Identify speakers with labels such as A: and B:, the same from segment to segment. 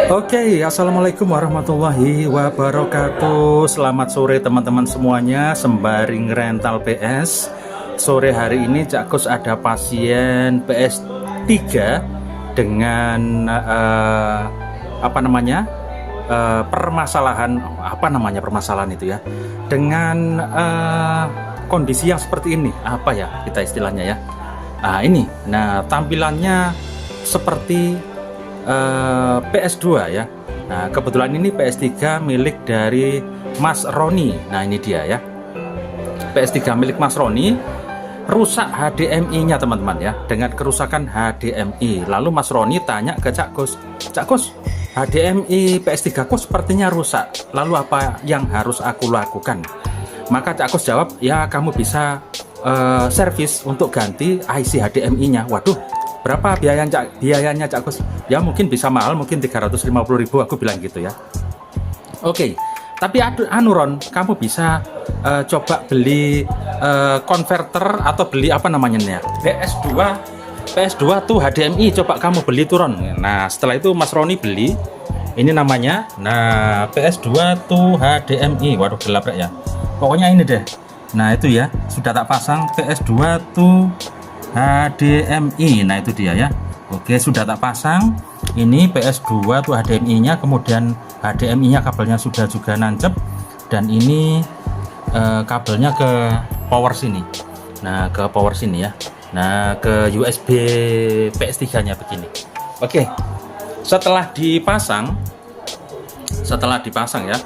A: Oke, assalamualaikum warahmatullahi wabarakatuh. Selamat sore teman-teman semuanya, sembari rental PS. Sore hari ini Cak Kus ada pasien PS3 dengan permasalahan itu ya, dengan kondisi yang seperti ini, apa ya kita istilahnya ya. Nah tampilannya seperti PS2 ya. Nah kebetulan ini PS3 milik dari Mas Roni. Nah ini dia ya, PS3 milik Mas Roni, rusak HDMI nya teman-teman ya, dengan kerusakan HDMI. Lalu Mas Roni tanya ke Cak Kus, HDMI PS3 ku sepertinya rusak, lalu apa yang harus aku lakukan? Maka Cak Kus jawab, ya kamu bisa servis untuk ganti IC HDMI nya. Waduh, berapa biayanya Cak Kus? Ya mungkin bisa mahal, mungkin 350.000, aku bilang gitu ya. Oke, tapi Ron, kamu bisa coba beli konverter atau beli PS2 tuh HDMI, coba kamu beli tuh Ron. Nah setelah itu Mas Roni beli ini namanya, nah PS2 tuh HDMI. Waduh gelap ya, pokoknya ini deh. Nah itu ya, sudah tak pasang PS2 tuh HDMI. Nah itu dia ya. Oke, sudah tak pasang. Ini PS2 tuh HDMI nya, kemudian HDMI nya kabelnya sudah juga nancep, dan ini kabelnya ke power sini. Nah ke power sini ya. Nah ke USB PS3 nya begini. Oke, setelah dipasang ya,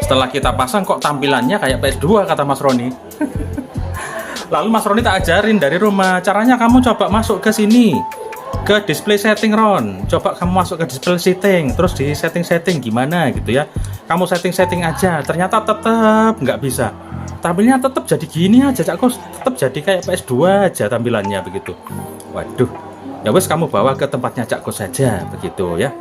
A: setelah kita pasang kok tampilannya kayak PS2 kata Mas Roni. Lalu Mas Roni tak ajarin dari rumah, caranya kamu coba masuk ke sini, ke display setting Ron. Coba kamu masuk ke display setting, terus di setting gimana gitu ya. Kamu setting aja, ternyata tetap nggak bisa. Tampilnya tetap jadi gini aja Cak Kus, tetap jadi kayak PS2 aja tampilannya begitu. Waduh, ya wes kamu bawa ke tempatnya Cak Kus saja begitu ya.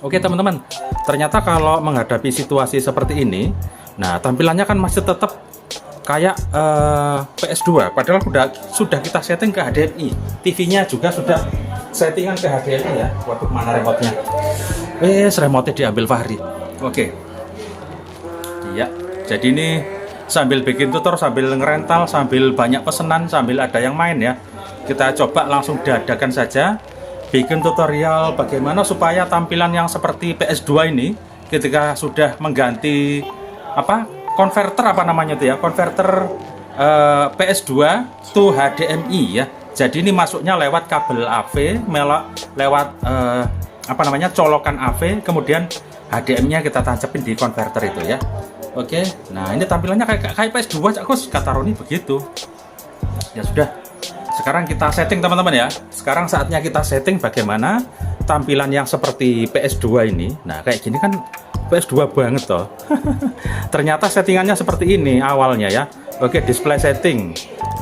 A: Oke teman-teman, ternyata kalau menghadapi situasi seperti ini, nah tampilannya kan masih tetap kayak PS2, padahal sudah kita setting ke HDMI. TV-nya juga sudah settingan ke HDMI ya. Waduh, mana remote-nya? Remote-nya diambil Fahri. Oke. Iya, jadi ini sambil bikin tutor, sambil ngerental, sambil banyak pesanan, sambil ada yang main ya. Kita coba langsung dadakan saja bikin tutorial bagaimana supaya tampilan yang seperti PS2 ini ketika sudah mengganti konverter konverter PS2 to HDMI ya. Jadi ini masuknya lewat kabel AV, lewat colokan AV, kemudian HDMI-nya kita tancapin di konverter itu ya. Oke, nah ini tampilannya kayak PS2 Cak Kus, kata Roni begitu. Ya sudah, sekarang kita setting teman-teman ya. Sekarang saatnya kita setting bagaimana tampilan yang seperti PS2 ini. Nah kayak gini kan PS2 banget toh. Ternyata settingannya seperti ini awalnya ya. Oke, display setting,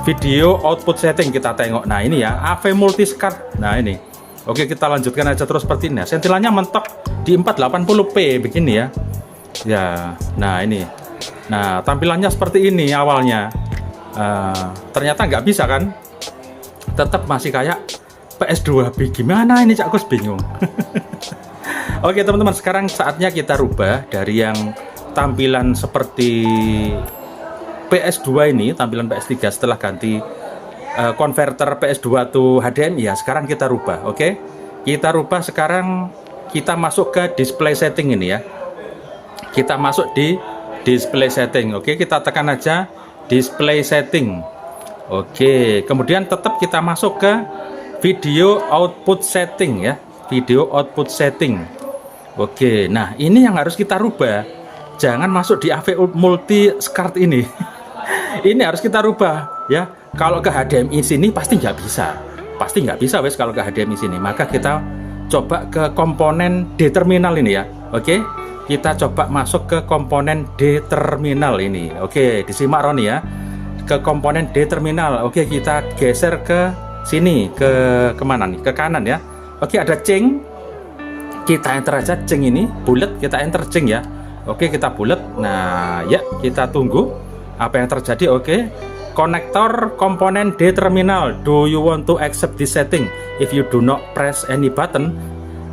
A: video output setting kita tengok. Nah ini ya, AV multiscard. Nah ini. Oke, kita lanjutkan aja terus seperti ini. Sentilannya mentok di 480p begini ya. Ya, nah ini. Nah tampilannya seperti ini awalnya. Ternyata nggak bisa kan? Tetap masih kayak PS2. Gimana ini Cak Kus bingung. Oke teman-teman, sekarang saatnya kita rubah dari yang tampilan seperti PS2 ini, tampilan PS3 setelah ganti konverter PS2 to HDMI ya. Sekarang kita rubah, oke? Kita rubah sekarang, kita masuk ke display setting ini ya. Kita masuk di display setting, oke? Kita tekan aja display setting. Oke, kemudian tetap kita masuk ke video output setting ya. Video output setting. Oke, nah ini yang harus kita rubah. Jangan masuk di AV multiscard ini. Ini harus kita rubah ya. Kalau ke HDMI sini pasti nggak bisa wes kalau ke HDMI sini. Maka kita coba ke komponen D terminal ini ya. Oke, kita coba masuk ke komponen D terminal ini. Oke, disimak Roni ya. Ke komponen D terminal. Oke, kita geser ke sini, kemana nih? Ke kanan ya. Oke, ada ceng. Kita enter aja ceng ini, bulat, kita enter ceng ya. Oke, kita bulat. Nah, ya, kita tunggu apa yang terjadi. Oke. Konektor komponen D terminal. Do you want to accept this setting? If you do not press any button,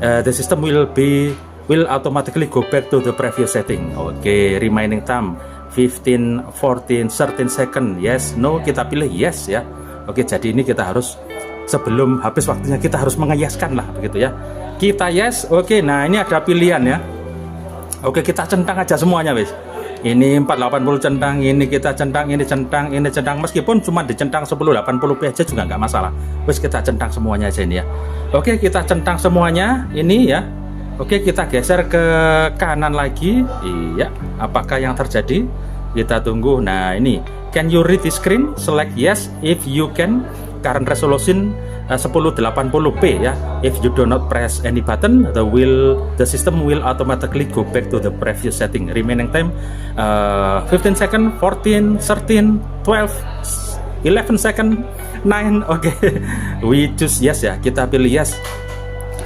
A: the system will automatically go back to the previous setting. Oke, remaining time 15, 14, 13 second. Yes, no, kita pilih yes ya. Oke, jadi ini kita harus sebelum habis waktunya kita harus mengiaskan lah begitu ya. Kita yes. Oke, nah ini ada pilihan ya. Oke, kita centang aja semuanya wis. Ini 480 centang, ini kita centang, ini centang, ini centang. Meskipun cuma dicentang 1080p aja juga nggak masalah. Wis kita centang semuanya aja ini ya. Oke, kita centang semuanya ini ya. Oke, kita geser ke kanan lagi. Iya, apakah yang terjadi? Kita tunggu. Nah, ini can you read the screen? Select yes if you can. Current resolution 1080p ya. If you do not press any button, the system will automatically go back to the previous setting. Remaining time 15 second, 14, 13, 12, 11 second, 9. Oke, we choose yes ya. Kita pilih yes.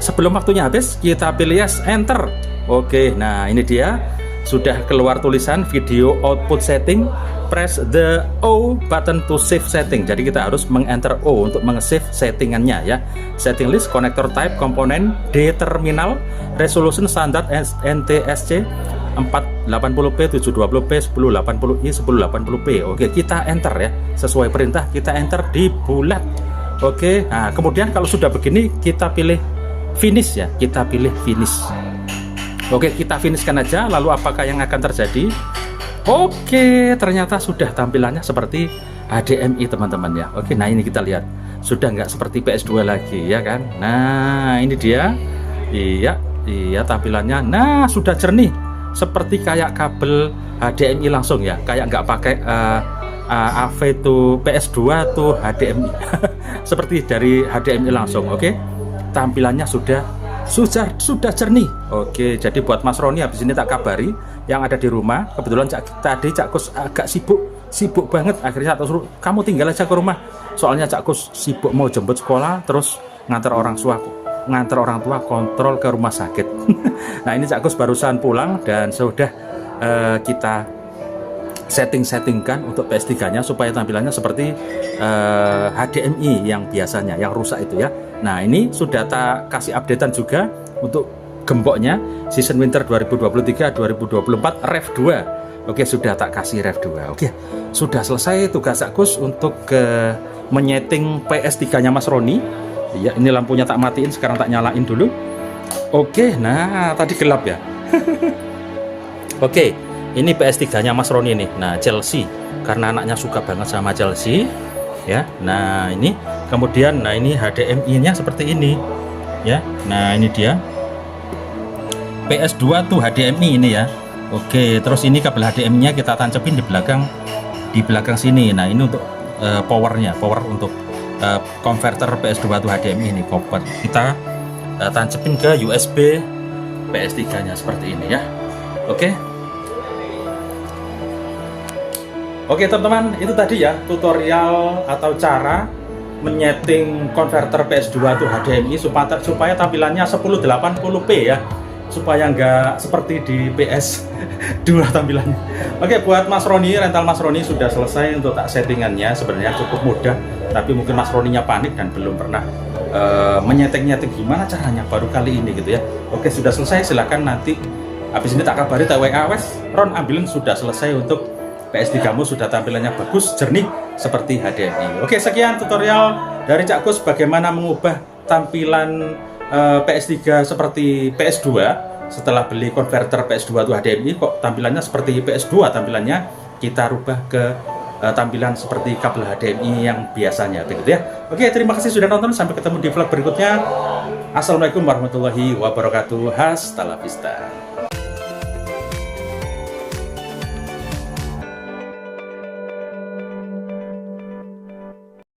A: Sebelum waktunya habis, kita pilih yes, enter. Oke, nah ini dia sudah keluar tulisan video output setting. Press the O button to save setting. Jadi kita harus meng-enter O untuk meng-save settingannya ya. Setting list, connector type, komponen, D terminal, resolution standar NTSC 480p, 720p, 1080i, 1080p. Oke, kita enter ya. Sesuai perintah kita enter di bulat. Oke, nah kemudian kalau sudah begini kita pilih finish ya. Kita pilih finish. Oke, kita finishkan aja. Lalu apakah yang akan terjadi? Oke, ternyata sudah tampilannya seperti HDMI teman-teman ya. Oke, nah ini kita lihat sudah nggak seperti PS2 lagi ya kan. Nah ini dia. Iya tampilannya. Nah sudah jernih seperti kayak kabel HDMI langsung ya. Kayak nggak pakai AV to PS2 to HDMI. Seperti dari HDMI langsung. Oke, tampilannya sudah jernih. Oke, jadi buat Mas Roni habis ini tak kabari yang ada di rumah. Kebetulan tadi Cak Kus agak sibuk banget. Akhirnya tak suruh kamu tinggal aja ke rumah. Soalnya Cak Kus sibuk mau jemput sekolah, terus ngantar orang tua kontrol ke rumah sakit. Nah ini Cak Kus barusan pulang dan sudah kita settingkan untuk PS3-nya supaya tampilannya seperti HDMI yang biasanya yang rusak itu ya. Nah ini sudah tak kasih updatean juga untuk gemboknya season winter 2023-2024 Rev 2. Oke, sudah tak kasih Rev 2. Oke, sudah selesai tugas Agus untuk menyeting PS3-nya Mas Roni. Iya, ini lampunya tak matiin, sekarang tak nyalain dulu. Oke, nah tadi gelap ya. Oke, ini PS3-nya Mas Roni nih. Nah, Chelsea karena anaknya suka banget sama Chelsea ya. Nah, ini kemudian nah ini HDMI-nya seperti ini ya. Nah, ini dia. PS2 tuh HDMI ini ya. Oke, terus ini kabel HDMI-nya kita tancapin di belakang sini. Nah, ini untuk power untuk converter PS2 tuh HDMI ini copper. Kita tancapin ke USB PS3-nya seperti ini ya. Oke. Oke teman-teman, itu tadi ya tutorial atau cara menyeting converter PS2 tuh HDMI supaya tampilannya 1080p ya, supaya nggak seperti di PS2 tampilannya. Oke, buat Mas Roni, rental Mas Roni sudah selesai untuk tak settingannya. Sebenarnya cukup mudah, tapi mungkin Mas Roninya panik dan belum pernah menyeting gimana caranya, baru kali ini gitu ya. Oke, sudah selesai, silahkan nanti habis ini tak kabari, tak WA wes Ron ambilin sudah selesai untuk PS3-mu, sudah tampilannya bagus, jernih seperti HDMI. Oke, sekian tutorial dari Cak Kus bagaimana mengubah tampilan PS3 seperti PS2 setelah beli converter PS2 itu HDMI. Kok tampilannya seperti PS2 tampilannya, kita rubah ke tampilan seperti kabel HDMI yang biasanya begitu ya. Oke, terima kasih sudah nonton, sampai ketemu di vlog berikutnya. Assalamualaikum warahmatullahi wabarakatuh. Hasta la vista.